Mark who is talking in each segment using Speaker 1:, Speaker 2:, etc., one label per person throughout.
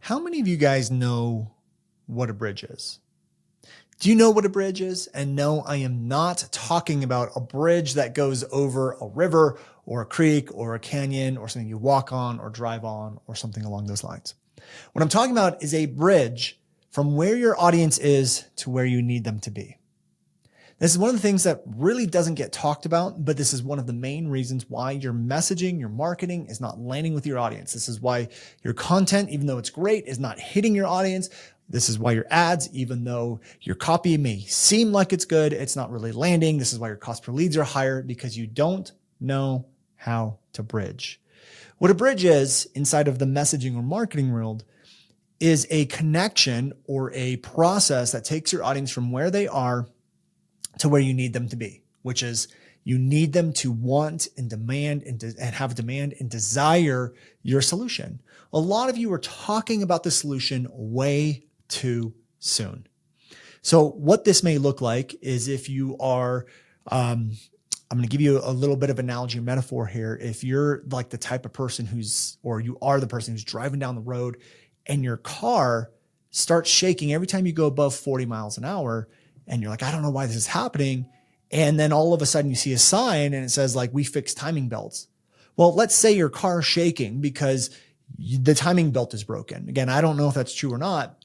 Speaker 1: How many of you guys know what a bridge is? Do you know what a bridge is? And no, I am not talking about a bridge that goes over a river or a creek or a canyon or something you walk on or drive on or something along those lines. What I'm talking about is a bridge from where your audience is to where you need them to be. This is one of the things that really doesn't get talked about, but this is one of the main reasons why your messaging, your marketing is not landing with your audience. This is why your content, even though it's great, is not hitting your audience. This is why your ads, even though your copy may seem like it's good, it's not really landing. This is why your cost per leads are higher, because you don't know how to bridge. What a bridge is inside of the messaging or marketing world is a connection or a process that takes your audience from where they are to where you need them to be, which is you need them to want and demand and have demand and desire your solution. A lot of you are talking about the solution way too soon. So what this may look like is if you are, I'm going to give you a little bit of analogy and metaphor here. If you're like the type of person you are the person who's driving down the road and your car starts shaking every time you go above 40 miles an hour, and you're like, I don't know why this is happening. And then all of a sudden you see a sign and it says like, we fix timing belts. Well, let's say your car is shaking because the timing belt is broken. Again, I don't know if that's true or not.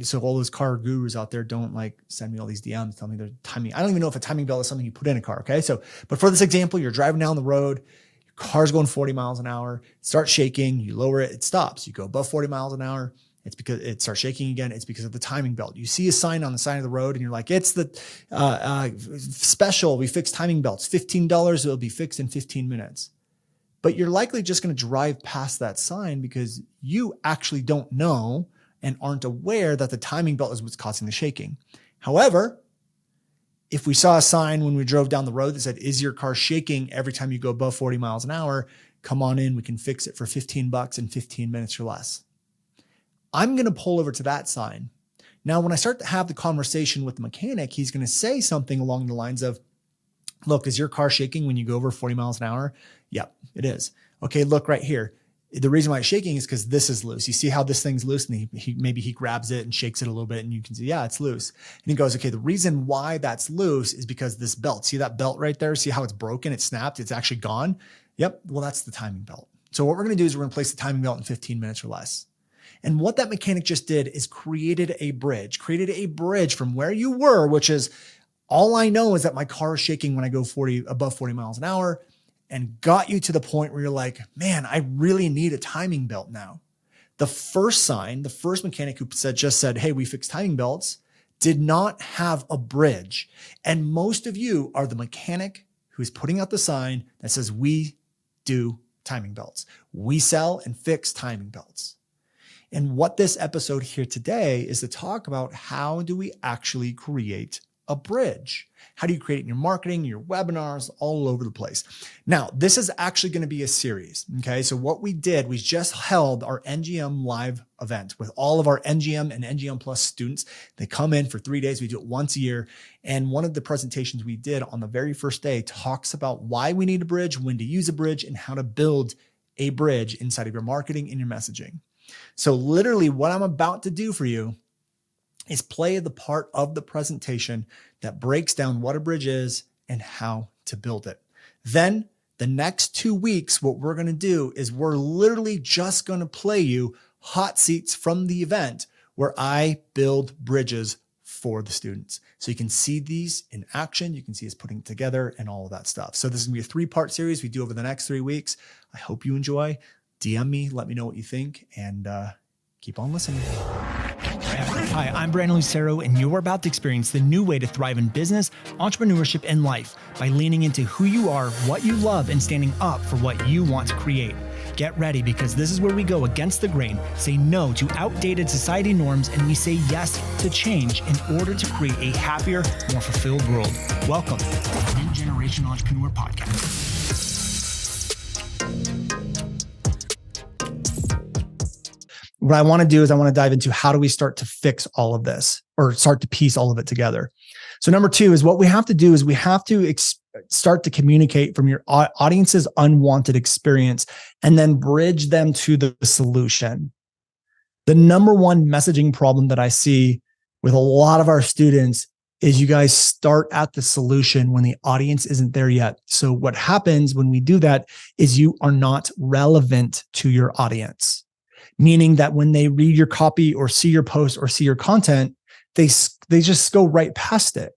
Speaker 1: So all those car gurus out there don't like send me all these DMs, tell me their timing. I don't even know if a timing belt is something you put in a car. Okay. But for this example, you're driving down the road, your car's going 40 miles an hour, it starts shaking, you lower it, it stops. You go above 40 miles an hour. It's because it starts shaking again. It's because of the timing belt. You see a sign on the side of the road and you're like, it's the special. We fix timing belts, $15. It'll be fixed in 15 minutes. But you're likely just going to drive past that sign because you actually don't know and aren't aware that the timing belt is what's causing the shaking. However, if we saw a sign when we drove down the road that said, is your car shaking every time you go above 40 miles an hour? Come on in. We can fix it for $15 in 15 minutes or less. I'm going to pull over to that sign. Now, when I start to have the conversation with the mechanic, he's going to say something along the lines of, look, is your car shaking when you go over 40 miles an hour? Yep, it is. Okay, look right here. The reason why it's shaking is because this is loose. You see how this thing's loose, and maybe he grabs it and shakes it a little bit and you can see, yeah, it's loose. And he goes, okay, the reason why that's loose is because this belt, see that belt right there? See how it's broken? It snapped. It's actually gone. Yep. Well, that's the timing belt. So what we're going to do is we're going to place the timing belt in 15 minutes or less. And what that mechanic just did is created a bridge from where you were, which is all I know is that my car is shaking when I go above 40 miles an hour, and got you to the point where you're like, man, I really need a timing belt now. The first mechanic who just said, hey, we fix timing belts, did not have a bridge. And most of you are the mechanic who's putting out the sign that says, we do timing belts. We sell and fix timing belts. And what this episode here today is to talk about how do we actually create a bridge? How do you create it in your marketing, your webinars, all over the place? Now, this is actually going to be a series. Okay. So what we did, we just held our NGM live event with all of our NGM and NGM Plus students. They come in for 3 days. We do it once a year. And one of the presentations we did on the very first day talks about why we need a bridge, when to use a bridge, and how to build a bridge inside of your marketing and your messaging. So literally what I'm about to do for you is play the part of the presentation that breaks down what a bridge is and how to build it. Then the next 2 weeks, what we're going to do is we're literally just going to play you hot seats from the event where I build bridges for the students. So you can see these in action. You can see us putting it together and all of that stuff. So this is going to be a 3-part series we do over the next 3 weeks. I hope you enjoy. DM me, let me know what you think, and keep on listening.
Speaker 2: Hi, I'm Brandon Lucero, and you're about to experience the new way to thrive in business, entrepreneurship, and life by leaning into who you are, what you love, and standing up for what you want to create. Get ready, because this is where we go against the grain, say no to outdated society norms, and we say yes to change in order to create a happier, more fulfilled world. Welcome to the New Generation Entrepreneur Podcast.
Speaker 1: What I want to do is I want to dive into how do we start to fix all of this or start to piece all of it together. So number 2 is what we have to do is we have to start to communicate from your audience's unwanted experience and then bridge them to the solution.
Speaker 2: The number one messaging problem that I see with a lot of our students is you guys start at the solution when the audience isn't there yet. So what happens when we do that is you are not relevant to your audience, meaning that when they read your copy or see your post or see your content, they just go right past it,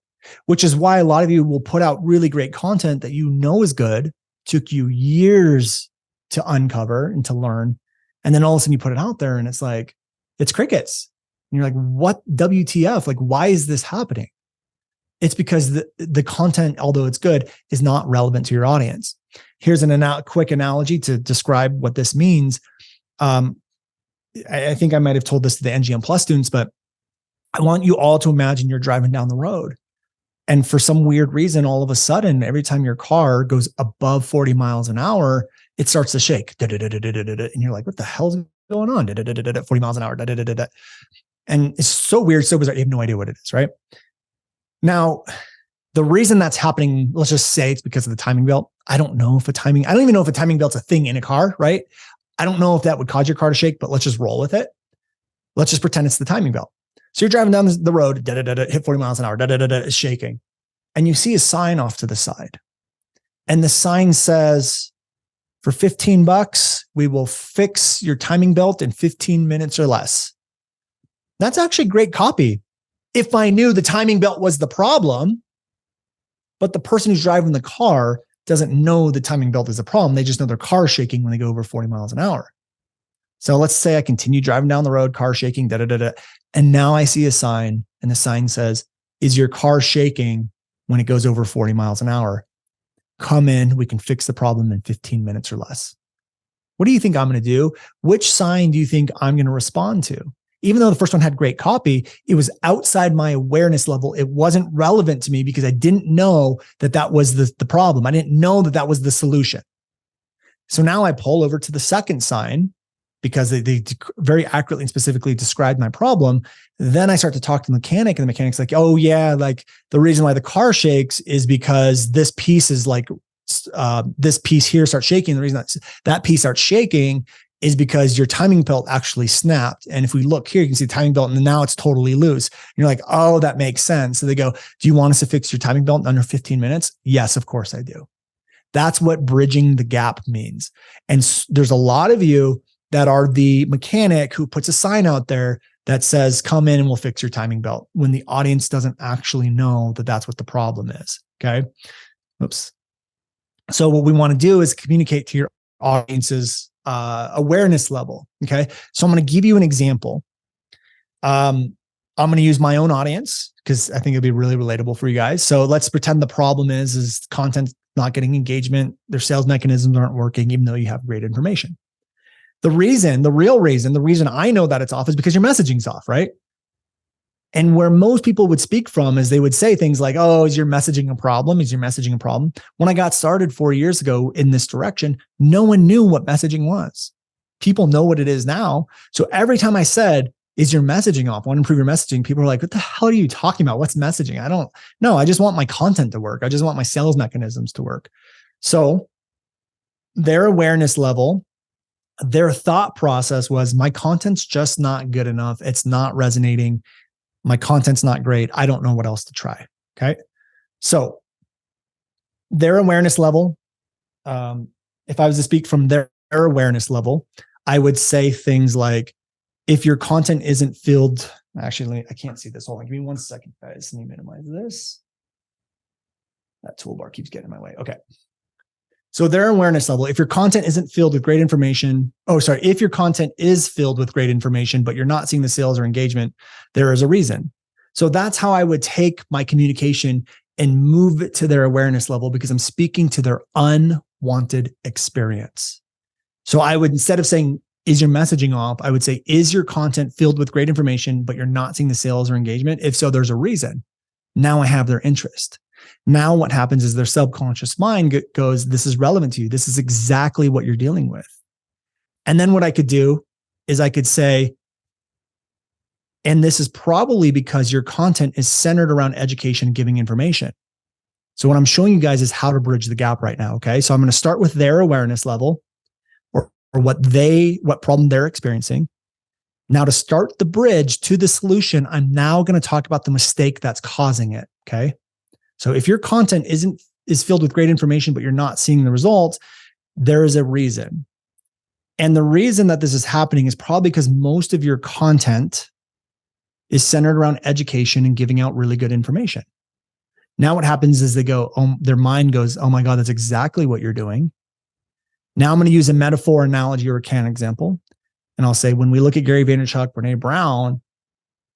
Speaker 2: which is why a lot of you will put out really great content that you know is good, took you years to uncover and to learn. And then all of a sudden you put it out there and it's like, it's crickets. And you're like, what WTF? Like, why is this happening? It's because the content, although it's good, is not relevant to your audience. Here's a quick analogy to describe what this means. I think I might have told this to the NGM Plus students, but I want you all to imagine you're driving down the road. And for some weird reason, all of a sudden, every time your car goes above 40 miles an hour, it starts to shake. And you're like, what the hell's going on? 40 miles an hour. And it's so weird, so bizarre. You have no idea what it is, right? Now, the reason that's happening, let's just say it's because of the timing belt. I don't even know if a timing belt's a thing in a car, right? I don't know if that would cause your car to shake, but let's just roll with it. Let's just pretend it's the timing belt. So you're driving down the road, hit 40 miles an hour, it's shaking. And you see a sign off to the side. And the sign says, for $15, we will fix your timing belt in 15 minutes or less. That's actually great copy. If I knew the timing belt was the problem, but the person who's driving the car doesn't know the timing belt is a problem. They just know their car is shaking when they go over 40 miles an hour. So let's say I continue driving down the road, car shaking, and now I see a sign, and the sign says, is your car shaking when it goes over 40 miles an hour? Come in, we can fix the problem in 15 minutes or less. What do you think I'm going to do? Which sign do you think I'm going to respond to? Even though the first one had great copy, it was outside my awareness level. It wasn't relevant to me because I didn't know that that was the problem. I didn't know that that was the solution. So now I pull over to the second sign because they very accurately and specifically described my problem. Then I start to talk to the mechanic, and the mechanic's like, oh yeah, like the reason why the car shakes is because this piece is like, this piece here starts shaking. The reason that piece starts shaking is because your timing belt actually snapped. And if we look here, you can see the timing belt, and now it's totally loose. And you're like, oh, that makes sense. So they go, do you want us to fix your timing belt in under 15 minutes? Yes, of course I do. That's what bridging the gap means. And there's a lot of you that are the mechanic who puts a sign out there that says, come in and we'll fix your timing belt, when the audience doesn't actually know that that's what the problem is. Okay. Oops. So what we want to do is communicate to your audience's awareness level. Okay. So I'm going to give you an example. I'm going to use my own audience because I think it'll be really relatable for you guys. So let's pretend the problem is content not getting engagement. Their sales mechanisms aren't working, even though you have great information. The real reason I know that it's off is because your messaging's off, right? And where most people would speak from is they would say things like, oh, is your messaging a problem? Is your messaging a problem? When I got started 4 years ago in this direction, no one knew what messaging was. People know what it is now. So every time I said, is your messaging off? I want to improve your messaging. People are like, what the hell are you talking about? What's messaging? I don't know. I just want my content to work. I just want my sales mechanisms to work. So their awareness level, their thought process was, my content's just not good enough. It's not resonating. My content's not great. I don't know what else to try. Okay. So their awareness level, if I was to speak from their awareness level, I would say things like, if your content isn't filled, actually, I can't see this. Hold on. Give me 1 second, guys. Let me minimize this. That toolbar keeps getting in my way. Okay. So their awareness level, if your content isn't filled with great information, if your content is filled with great information, but you're not seeing the sales or engagement, there is a reason. So that's how I would take my communication and move it to their awareness level, because I'm speaking to their unwanted experience. So I would, instead of saying, is your messaging off? I would say, is your content filled with great information, but you're not seeing the sales or engagement? If so, there's a reason. Now I have their interest. Now what happens is their subconscious mind goes, this is relevant to you. This is exactly what you're dealing with. And then what I could do is I could say, and this is probably because your content is centered around education and giving information. So what I'm showing you guys is how to bridge the gap right now. Okay. So I'm going to start with their awareness level, or what problem they're experiencing.
Speaker 1: Now, to start the bridge to the solution, I'm now going to talk about the mistake that's causing it. Okay. So if your content is filled with great information, but you're not seeing the results, there is a reason. And the reason that this is happening is probably because most of your content is centered around education and giving out really good information. Now what happens is their mind goes, oh my God, that's exactly what you're doing. Now I'm going to use a metaphor, analogy, or a can example. And I'll say, when we look at Gary Vaynerchuk, Brene Brown,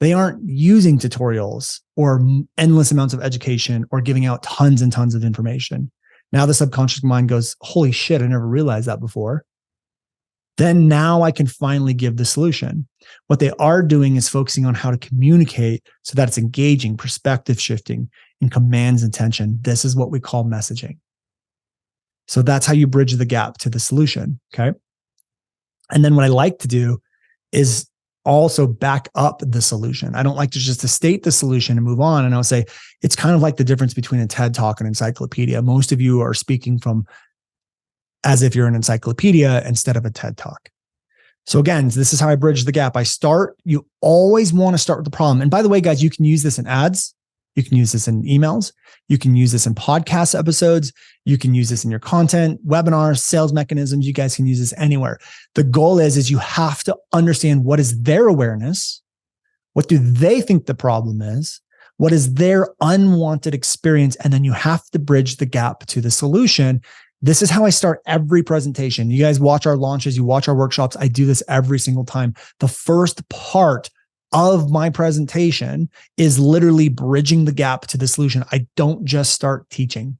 Speaker 1: they aren't using tutorials or endless amounts of education or giving out tons and tons of information. Now the subconscious mind goes, holy shit, I never realized that before. Then now I can finally give the solution. What they are doing is focusing on how to communicate so that it's engaging, perspective shifting, and commands attention. This is what we call messaging. So that's how you bridge the gap to the solution. Okay. And then what I like to do is also back up the solution. I don't like to just to state the solution and move on. And I'll say, it's kind of like the difference between a TED Talk and encyclopedia. Most of you are speaking from as if you're an encyclopedia instead of a TED Talk. So again, this is how I bridge the gap. You always want to start with the problem. And by the way, guys, you can use this in ads. You can use this in emails. You can use this in podcast episodes. You can use this in your content, webinars, sales mechanisms. You guys can use this anywhere. The goal is you have to understand what is their awareness. What do they think the problem is? What is their unwanted experience? And then you have to bridge the gap to the solution. This is how I start every presentation. You guys watch our launches, you watch our workshops. I do this every single time. The first part of my presentation is literally bridging the gap to the solution. I don't just start teaching.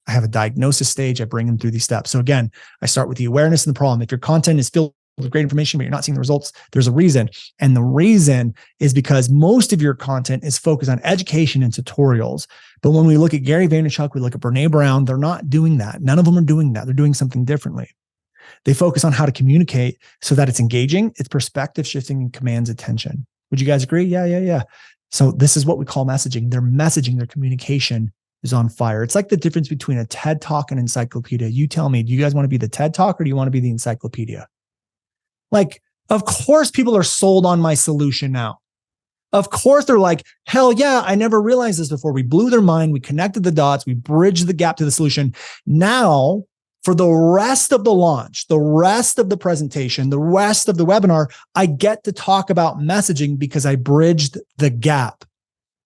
Speaker 1: I have a diagnosis stage. I bring them through these steps. So again, I start with the awareness and the problem. If your content is filled with great information, but you're not seeing the results, there's a reason. And the reason is because most of your content is focused on education and tutorials. But when we look at Gary Vaynerchuk, we look at Brene Brown, they're not doing that. None of them are doing that. They're doing something differently. They focus on how to communicate so that it's engaging, it's perspective shifting, and commands attention. Would you guys agree? Yeah. So this is what we call messaging. Their messaging, their communication is on fire. It's like the difference between a TED Talk and encyclopedia. You tell me, do you guys want to be the TED Talk or do you want to be the encyclopedia? Like, of course, people are sold on my solution now. Of course, they're like, hell yeah, I never realized this before. We blew their mind. We connected the dots. We bridged the gap to the solution. Now, for the rest of the launch, the rest of the presentation, the rest of the webinar, I get to talk about messaging because I bridged the gap.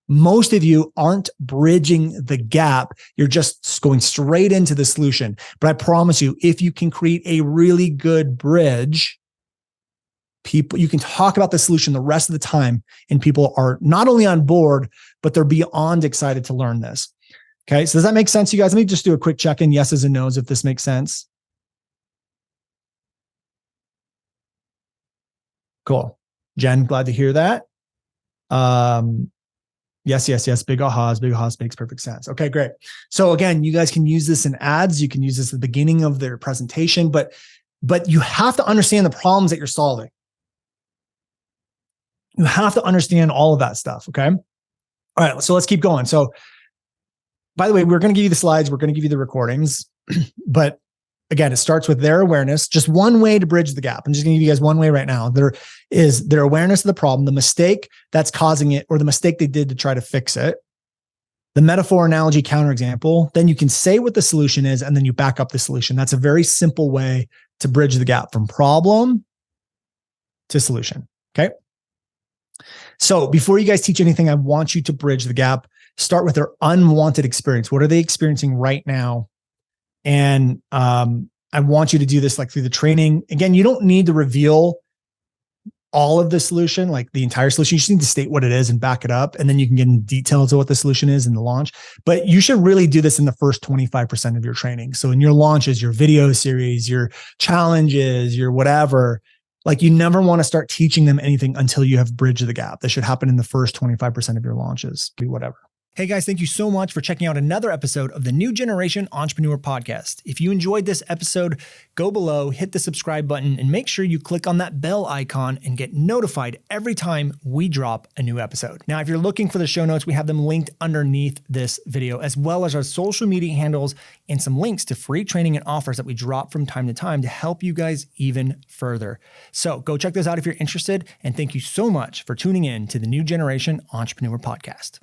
Speaker 1: Most of you aren't bridging the gap. You're just going straight into the solution. But I promise you, if you can create a really good bridge, you can talk about the solution the rest of the time, and people are not only on board, but they're beyond excited to learn this. Okay, so does that make sense, you guys? Let me just do a quick check-in, yeses and nos, if this makes sense. Cool. Jen, glad to hear that. Yes. Big ahas makes perfect sense. Okay, great. So again, you guys can use this in ads. You can use this at the beginning of their presentation, but you have to understand the problems that you're solving. You have to understand all of that stuff, okay? All right, so let's keep going. So by the way, we're going to give you the slides. We're going to give you the recordings. But again, it starts with their awareness. Just one way to bridge the gap. I'm just going to give you guys one way right now. There is their awareness of the problem, the mistake that's causing it, or the mistake they did to try to fix it. The metaphor, analogy, counterexample. Then you can say what the solution is, and then you back up the solution. That's a very simple way to bridge the gap from problem to solution. Okay. So before you guys teach anything, I want you to bridge the gap. Start with their unwanted experience. What are they experiencing right now? And I want you to do this like through the training. Again, you don't need to reveal all of the solution, like the entire solution. You just need to state what it is and back it up. And then you can get in detail to what the solution is in the launch. But you should really do this in the first 25% of your training. So in your launches, your video series, your challenges, your whatever, like you never want to start teaching them anything until you have bridged the gap. That should happen in the first 25% of your launches, be whatever.
Speaker 2: Hey guys, thank you so much for checking out another episode of the New Generation Entrepreneur Podcast. If you enjoyed this episode, go below, hit the subscribe button, and make sure you click on that bell icon and get notified every time we drop a new episode. Now, if you're looking for the show notes, we have them linked underneath this video, as well as our social media handles and some links to free training and offers that we drop from time to time to help you guys even further. So go check those out if you're interested, and thank you so much for tuning in to the New Generation Entrepreneur Podcast.